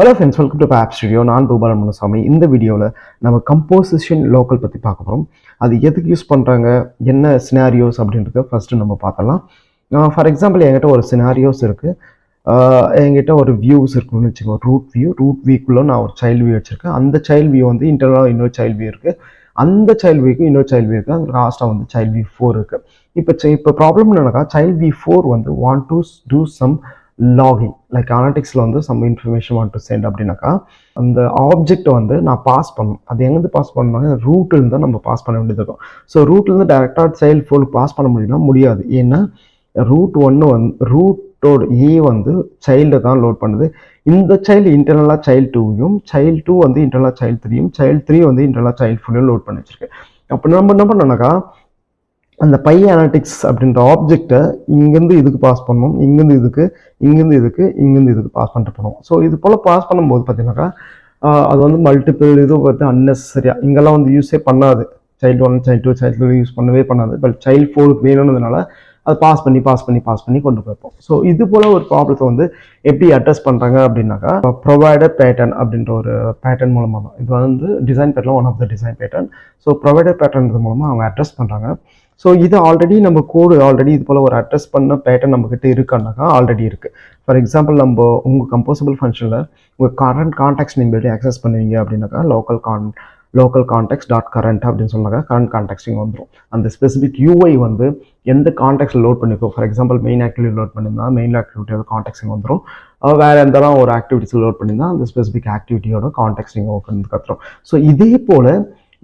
Hello friends, welcome to App Studio. நான் பூபாலன் முனுசாமி. இந்த வீடியோவில் நம்ம கம்போசிஷன் லோக்கல் பற்றி பார்க்க போகிறோம். அது எதுக்கு யூஸ் பண்ணுறாங்க, என்ன சினாரியோஸ் அப்படின்றத ஃபஸ்ட்டு நம்ம பார்த்தலாம். ஃபார் எக்ஸாம்பிள் என்கிட்ட ஒரு சினாரியோஸ் இருக்குது. என்கிட்ட ஒரு வியூஸ் இருக்குன்னு வச்சுக்கோங்க. ரூட் வியூக்குள்ளே நான் ஒரு சைல்டு வியூ வச்சுருக்கேன். அந்த சைல்டு வியூ வந்து இன்டர்னலாக இன்னொரு சைல்டு வியூ இருக்குது. அந்த சைல்டு வியூக்கு இன்னொரு சைல்டு வியூ இருக்குது. அந்த லாஸ்ட்டாக வந்து சைல்டு வியூ 4 இருக்குது. இப்போ ப்ராப்ளம் என்னன்னா, சைல்டு வியூ 4 வந்து want to do some logging, like analyticsல வந்து some information want to send அப்படின்னாக்கா அந்த ஆப்ஜெக்ட் வந்து நான் பாஸ் பண்ணணும். அது எங்கேருந்து பாஸ் பண்ணணும்னா ரூட்லேருந்து தான் நம்ம பாஸ் பண்ண வேண்டியது இருக்கும். ஸோ ரூட்லேருந்து டேரெக்டாக சைல்டு 4 பாஸ் பண்ண முடியும்னா முடியாது. ஏன்னா ரூட்டோட ஏ வந்து சைல்டை தான் லோட் பண்ணுது. இந்த சைல்டு இன்டர்னலாக சைல்டு 2யும் சைல்டு 2 வந்து இன்டர்னலாக சைல்டு 3யும் சைல்டு 3 வந்து இன்டர்னலாக சைல்டு 4யும் லோட் பண்ணி வச்சிருக்கு. அப்போ நம்ம என்ன பண்ணோம்னாக்கா அந்த பை அனாலிட்டிக்ஸ் அப்படின்ற ஆப்ஜெக்டை இங்கேருந்து இதுக்கு பாஸ் பண்ணணும், இங்கேருந்து இதுக்கு பாஸ் பண்ணிட்டு போகணும். ஸோ இது போல் பாஸ் பண்ணும்போது பார்த்தீங்கன்னாக்கா அது வந்து மல்டிபிள் இது பார்த்து அன்னெசரியாக இங்கெல்லாம் வந்து யூஸே பண்ணாது. சைல்டு 1 சைல்டு 2 சைல்டு 3 யூஸ் பண்ணவே பண்ணாது. பட் சைல்டு 4 வேணும்னதுனால அது பாஸ் பண்ணி கொண்டு போயிருப்போம். ஸோ இது போல் ஒரு ப்ராப்ளத்தை வந்து எப்படி அட்ரஸ் பண்ணுறாங்க அப்படின்னாக்கா ப்ரொவைடர் பேட்டர்ன் அப்படின்ற ஒரு பேட்டர்ன் மூலமாக தான். இது வந்து design pattern one of the design pattern. So provider pattern மூலமாக அவங்க அட்ரஸ் பண்ணுறாங்க. ஸோ இது ஆல்ரெடி நம்ம கோடு ஆல்ரெடி இது போல் ஒரு அட்ரஸ் பண்ண பேட்டர்ன் நம்மக்கிட்ட இருக்கானாக்கா ஆல்ரெடி இருக்குது. ஃபார் எக்ஸாம்பிள் நம்ம உங்கள் கம்போசபிள் ஃபங்க்ஷனில் உங்கள் கரண்ட் கான்டாக்ட்ஸ் நீங்கள் எப்படி ஆக்சஸ் பண்ணுவீங்க அப்படின்னாக்கா லோக்கல் கான்டாக்ட்ஸ் டாட் கரண்ட் அப்படின்னு சொன்னாக்கா கரண்ட் கான்டாக்ட்ஸ் இங்கே வந்துடும். அந்த ஸ்பெசிஃபிக் யூஐ வந்து எந்த கான்டாக்ட்ஸில் லோட் பண்ணிக்கோ, for example main activity load பண்ணியிருந்தா மெயின் ஆக்டிவிட்டியோட கான்டாக்ட்ஸ் இங்கே வந்துடும். வேறு எந்தெல்லாம் ஒரு ஆக்டிவிட்டிஸ் லோட் பண்ணியிருந்தால் அந்த ஸ்பெசிஃபிக் ஆக்டிவிட்டியோட கான்டாக்ட்ஸ் இங்கே ஓப்பன் கற்றுரும். ஸோ இதே போல்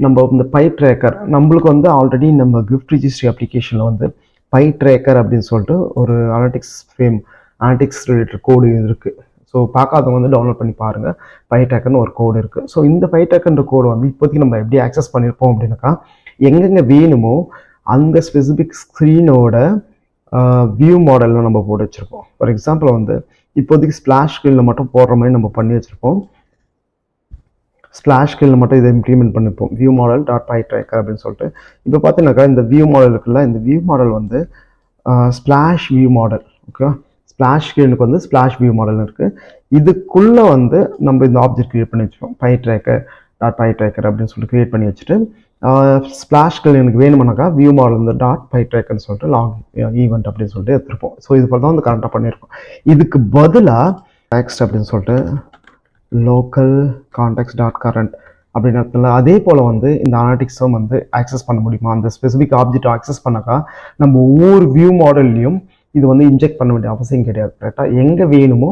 நம்ம இந்த பை ட்ரேக்கர் நம்மளுக்கு வந்து ஆல்ரெடி நம்ம கிஃப்ட் ரிஜிஸ்ட்ரி அப்ளிகேஷனில் வந்து பை ட்ரேக்கர் அப்படின்னு சொல்லிட்டு ஒரு அனாலிட்டிக்ஸ் ரிலேட்டட் கோடு இருக்குது. ஸோ பார்க்காதவங்க வந்து டவுன்லோட் பண்ணி பாருங்கள். பை ட்ரேக்கர்னு ஒரு கோடு இருக்குது. ஸோ இந்த பை ட்ரேக்கர்ன்ற கோடு வந்து இப்போதைக்கு நம்ம எப்படி ஆக்சஸ் பண்ணியிருப்போம் அப்படின்னாக்கா எங்கெங்கே வேணுமோ அந்த ஸ்பெசிஃபிக் ஸ்க்ரீனோட வியூ மாடலில் நம்ம போட்டு வச்சுருப்போம். ஃபார் எக்ஸாம்பிள் வந்து இப்போதைக்கு ஸ்பிளாஷ் ஸ்க்ரீனில் மட்டும் போடுற மாதிரி நம்ம பண்ணி வச்சுருப்போம். ஸ்பிளாஷ் ஸ்கில் மட்டும் இதை இம்ப்ளிமெண்ட் பண்ணிப்போம். View model dot by tracker அப்படின்னு சொல்லிட்டு. இப்போ பார்த்தீங்கன்னாக்கா இந்த வியூ மாடல் இருக்குல்ல, இந்த வியூ மாடல் வந்து splash view model. Okay, splash ஸ்கில்னுக்கு வந்து ஸ்பிளாஷ் வியூ மாடல் இருக்குது. இதுக்குள்ளே வந்து நம்ம இந்த ஆப்ஜெக்ட் கிரியேட் பண்ணி வச்சுப்போம். Pi tracker dot by tracker அப்படின்னு சொல்லிட்டு கிரியேட் பண்ணி வச்சுட்டு ஸ்பிளாஷ் ஸ்கில் எனக்கு வேணுமானாக்கா வியூ மாடல் வந்து டாட் பை ட்ரேக்கர்னு சொல்லிட்டு லாங் ஈவெண்ட் அப்படின்னு சொல்லிட்டு எடுத்துருப்போம். ஸோ இது போல் தான் வந்து கரெக்டாக பண்ணியிருக்கோம். இதுக்கு பதிலாக நெக்ஸ்ட் அப்படின்னு சொல்லிட்டு லோக்கல் கான்டாக்ட்ஸ் டாட் கரண்ட் அப்படின்னு இடத்துல அதே போல் வந்து இந்த அனாலிட்டிக்ஸும் வந்து ஆக்சஸ் பண்ண முடியுமா, அந்த ஸ்பெசிஃபிக் ஆப்ஜெக்ட் ஆக்சஸ் பண்ணாக்கா நம்ம ஒவ்வொரு வியூ மாடல்லையும் இது வந்து இன்ஜெக்ட் பண்ண வேண்டிய அவசியம் கிடையாது. கரெக்டாக எங்கே வேணுமோ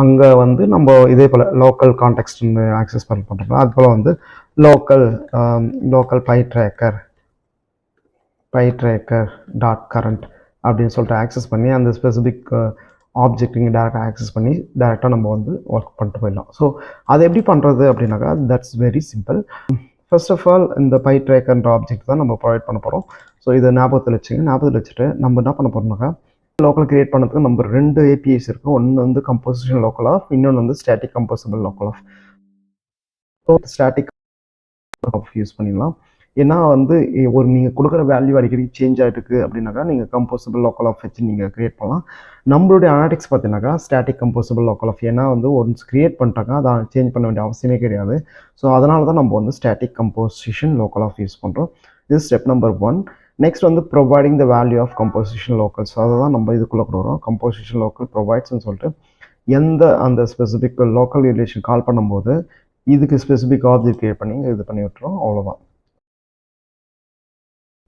அங்கே வந்து நம்ம இதே போல் லோக்கல் கான்டாக்ட்ஸ்ன்னு ஆக்சஸ் பண்ணுறோம். அது போல் வந்து local pi tracker dot current அப்படின்னு சொல்லிட்டு ஆக்சஸ் பண்ணி அந்த ஸ்பெசிஃபிக் ஆப்ஜெக்ட் இங்கே டேரெக்டாக ஆக்சஸ் பண்ணி டேரெக்டாக நம்ம வந்து ஒர்க் பண்ணிட்டு போயிடலாம். ஸோ அதை எப்படி பண்ணுறது அப்படின்னாக்கா that's very simple. First of all இந்த பை ட்ரேக்கர்ன்ற ஆப்ஜெக்ட் தான் நம்ம ப்ரொவைட் பண்ண போகிறோம். ஸோ இதை ஞாபகத்தில் வச்சுட்டு நம்ம என்ன பண்ண போகிறோம்னாக்கா லோக்கல் கிரியேட் பண்ணுறதுக்கு நம்ம 2 APIs இருக்குது. ஒன்று வந்து கம்போசிஷன் லோக்கல் ஆஃப், இன்னொன்று வந்து static composable local of. So static use பண்ணிடலாம். ஏன்னா வந்து ஒரு நீங்கள் கொடுக்குற வேல்யூ அடிக்கடி சேஞ்ச் ஆகிட்டு அப்படின்னாக்கா நீங்கள் கம்போசபிள் லோக்கல் ஆஃப் வச்சு நீங்கள் கிரியேட் பண்ணலாம். நம்மளுடைய அனாலிட்டிக்ஸ் பார்த்தீங்கன்னாக்கா ஸ்டாட்டிக் கம்போசபிள் லோக்கல் ஆஃப். ஏன்னா வந்து ஒன்ஸ் கிரியேட் பண்ணிட்டாங்க அதை சேஞ்ச் பண்ண வேண்டிய அவசியமே கிடையாது. ஸோ அதனால தான் நம்ம வந்து static composition local of use பண்ணுறோம். இது ஸ்டெப் நம்பர் 1. நெக்ஸ்ட் வந்து providing the value of composition local. So அதை தான் நம்ம இதுக்குள்ளே கொடுக்குறோம். கம்போசிஷன் லோக்கல் ப்ரொவைட்ஸ்ன்னு சொல்லிட்டு அந்த ஸ்பெசிஃபிக் லோக்கல் ரிலேஷன் கால் பண்ணும்போது இதுக்கு ஸ்பெசிஃபிக் ஆப்ஜெக்ட் கிரியேட் பண்ணி இது பண்ணி விட்டுறோம். அவ்வளோதான்.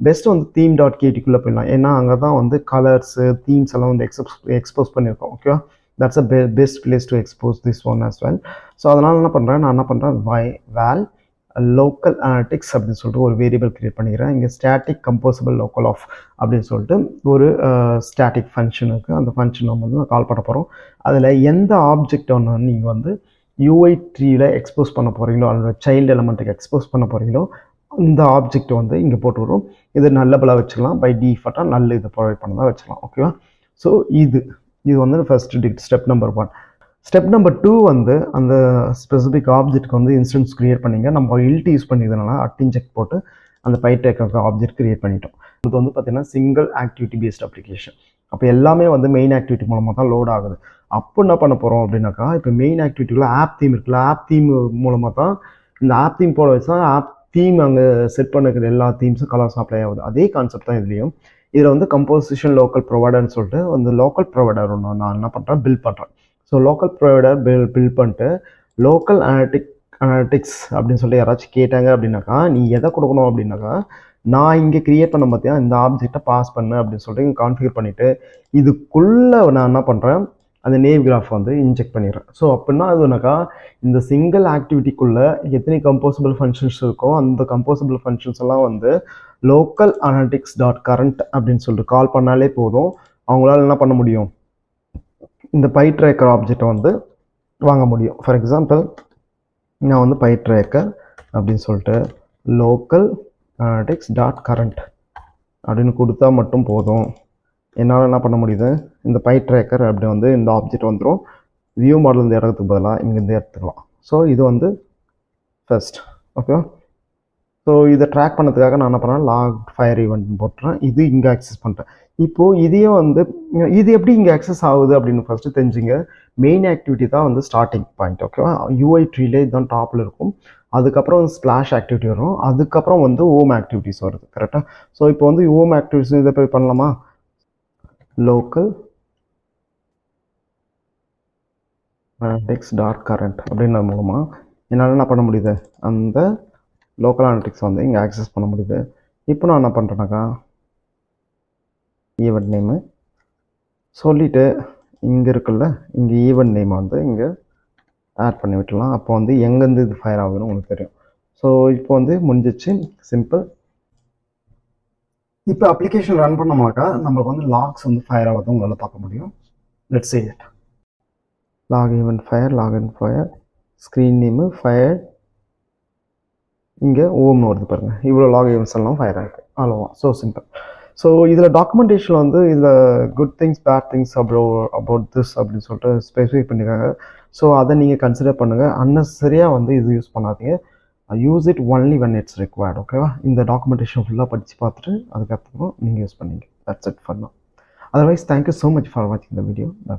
பெஸ்ட் வந்து தீம் டாட் கேட்டிக்குள்ளே போயிடலாம். ஏன்னா அங்கே தான் வந்து கலர்ஸு தீம்ஸ் எல்லாம் வந்து எக்ஸ்போஸ் பண்ணியிருக்கோம். ஓகேவா, that's a best place to expose this one as well. So அதனால் நான் என்ன பண்ணுறேன் வேல் லோக்கல் அனாலிட்டிக்ஸ் அப்படின்னு சொல்லிட்டு ஒரு வேரியபிள் கிரியேட் பண்ணிக்கிறேன். இங்கே ஸ்டாட்டிக் கம்போசபிள் லோக்கல் ஆஃப் அப்படின்னு சொல்லிட்டு ஒரு ஸ்டாட்டிக் ஃபங்க்ஷன் இருக்குது. அந்த ஃபங்க்ஷன் நம்ம வந்து கால் பண்ண போகிறோம். அதில் எந்த ஆப்ஜெக்ட் ஒன்று நீங்கள் வந்து UI ட்ரீயில் எக்ஸ்போஸ் பண்ண போகிறீங்களோ, அதோட சைல்டு எலமெண்ட்டுக்கு எக்ஸ்போஸ் பண்ண போகிறீங்களோ இந்த ஆப்ஜெக்ட் வந்து இங்கே போட்டு வரும். இது நல்லபலாக வச்சுக்கலாம். பை டிஃபால்ட்டாக நல்ல இதை ப்ரொவைட் பண்ண தான் வச்சுக்கலாம். ஓகேவா, ஸோ இது வந்து first step number 1. Step number 2 வந்து அந்த ஸ்பெசிஃபிக் ஆப்ஜெக்ட்க்கு வந்து இன்ஸ்டன்ஸ் கிரியேட் பண்ணிங்க. நம்ம இல்ட் யூஸ் பண்ணிக்கிறதுனால இன்ஜெக்ட் போட்டு அந்த பை ட்ரேக்கர் ஆப்ஜெக்ட் கிரியேட் பண்ணிட்டோம். இது வந்து பார்த்தீங்கன்னா சிங்கிள் ஆக்டிவிட்டி பேஸ்ட் அப்ளிகேஷன். அப்போ எல்லாமே வந்து மெயின் ஆக்டிவிட்டி மூலமாக தான் லோட் ஆகுது. அப்போ என்ன பண்ண போகிறோம் அப்படின்னாக்கா, இப்போ மெயின் ஆக்டிவிட்டியில் ஆப் தீம் இருக்குல்ல, ஆப் தீம் மூலமாக தான் இந்த ஆப் தீம் போட வச்சு தான் ஆப் தீம் அங்கே செட் பண்ணிக்கிற எல்லா தீம்ஸும் கலர்ஸ் அப்ளை ஆகுது. அதே கான்செப்ட் தான் இதுலேயும். இதில் வந்து கம்போசிஷன் லோக்கல் ப்ரொவைடர்னு சொல்லிட்டு அந்த லோக்கல் ப்ரொவைடர் ஒன்று நான் என்ன பண்ணுறேன், பில்ட் பண்ணுறேன். ஸோ லோக்கல் ப்ரொவைடர் பில்ட் பண்ணிட்டு லோக்கல் அனலிட்டிக்ஸ் அப்படின்னு சொல்லி யாராச்சும் கேட்டாங்க அப்படின்னாக்கா, நீ எதை கொடுக்கணும் அப்படின்னாக்கா, நான் இங்கே கிரியேட் பண்ண பார்த்தியா இந்த ஆப்ஜெக்டை பாஸ் பண்ணு அப்படின்னு சொல்லிட்டு இங்கே கான்ஃபிகர் பண்ணிவிட்டு இதுக்குள்ளே நான் என்ன பண்ணுறேன், அந்த நேவ் கிராஃப் வந்து இன்ஜெக்ட் பண்ணிடுறேன். ஸோ அப்படின்னா அதுனாக்கா இந்த சிங்கிள் ஆக்டிவிட்டிக்குள்ளே எத்தனை கம்போசிபிள் ஃபங்க்ஷன்ஸ் இருக்கோ அந்த கம்போசிபிள் ஃபங்க்ஷன்ஸ் எல்லாம் வந்து லோக்கல் அனலிட்டிக்ஸ் டாட் கரண்ட் அப்படின்னு சொல்லிட்டு கால் பண்ணாலே போதும். அவங்களால என்ன பண்ண முடியும், இந்த பை ட்ராக்கர் ஆப்ஜெக்டை வந்து வாங்க முடியும். ஃபார் எக்ஸாம்பிள் நான் வந்து பை ட்ராக்கர் அப்படின்னு சொல்லிட்டு லோக்கல் அனலிட்டிக்ஸ் டாட் கரண்ட் அப்படின்னு கொடுத்தா மட்டும் போதும். என்னால் என்ன பண்ண முடியுது, இந்த பை ட்ராக்கர் அப்படி வந்து இந்த ஆப்ஜெக்ட் வந்துடும். வியூ மாடல் இந்த இடத்துக்கு பதிலாக இங்கேருந்து எடுத்துக்கலாம். ஸோ இது வந்து ஃபர்ஸ்ட். ஓகே, ஸோ இதை ட்ராக் பண்ணதுக்காக நான் என்ன பண்ணேன், லாக் ஃபயர் ஈவெண்ட் போட்டுறேன். இது இங்கே ஆக்சஸ் பண்ணிட்டேன். இப்போது இதையே வந்து இது எப்படி இங்கே ஆக்சஸ் ஆகுது அப்படின்னு ஃபஸ்ட்டு தெரிஞ்சுங்க. மெயின் ஆக்டிவிட்டி தான் வந்து ஸ்டார்டிங் பாயிண்ட். ஓகேவா, யூஐ ட்ரீலே இதுதான் டாப்பில் இருக்கும். அதுக்கப்புறம் ஸ்ப்ளாஷ் ஆக்டிவிட்டி வரும். அதுக்கப்புறம் வந்து ஹோம் ஆக்டிவிட்டிஸ் வருது. கரெக்டாக. ஸோ இப்போ வந்து ஹோம் ஆக்டிவிட்டிஸ் இதை போய் பண்ணலாமா, லோக்கல் அனலிட்டிக்ஸ் டாட் கரண்ட் அப்படின்றது மூலமாக என்னால் என்ன பண்ண முடியுது, அந்த லோக்கல் அனலிட்டிக்ஸ் வந்து இங்கே ஆக்சஸ் பண்ண முடியுது. இப்போ நான் என்ன பண்ணுறேன்னாக்கா, ஈவெண்ட் நேமு சொல்லிவிட்டு இங்கே இருக்குல்ல, இங்கே ஈவெண்ட் நேம் வந்து இங்கே ஆட் பண்ணி விட்டுலாம். அப்போ வந்து எங்கேருந்து இது ஃபயர் ஆகுதுன்னு உங்களுக்கு தெரியும். ஸோ இப்போ வந்து முடிஞ்சிச்சு, சிம்பிள். இப்போ அப்ளிகேஷன் ரன் பண்ணோம்னாக்கா நம்மளுக்கு வந்து லாக்ஸ் வந்து ஃபயர் ஆகுது உங்களால் பார்க்க முடியும். Let's see it. Log event fire screen name fire, இங்கே ஓம்னு வருது பாருங்கள். இவ்வளோ லாக் ஈவெண்ட்ஸ் எல்லாம் ஃபயர் ஆகிருக்கு. அவ்வளோவா, ஸோ சிம்பிள். ஸோ இதில் டாக்குமெண்டேஷன் வந்து இதில் good things bad things about this அப்படின்னு சொல்லிட்டு ஸ்பெசிஃபை பண்ணியிருக்காங்க. ஸோ அதை நீங்கள் கன்சிடர் பண்ணுங்கள். அன்னெசரியாக வந்து இது யூஸ் பண்ணாதீங்க. Use it only when it's required. ஓகேவா, இந்த டாக்குமெண்டேஷன் ஃபுல்லாக படித்து பார்த்துட்டு அதுக்கப்புறம் நீங்கள் யூஸ் பண்ணிங்க. That's it for now. Otherwise thank you so much for வாட்சிங் த வீடியோ. பை.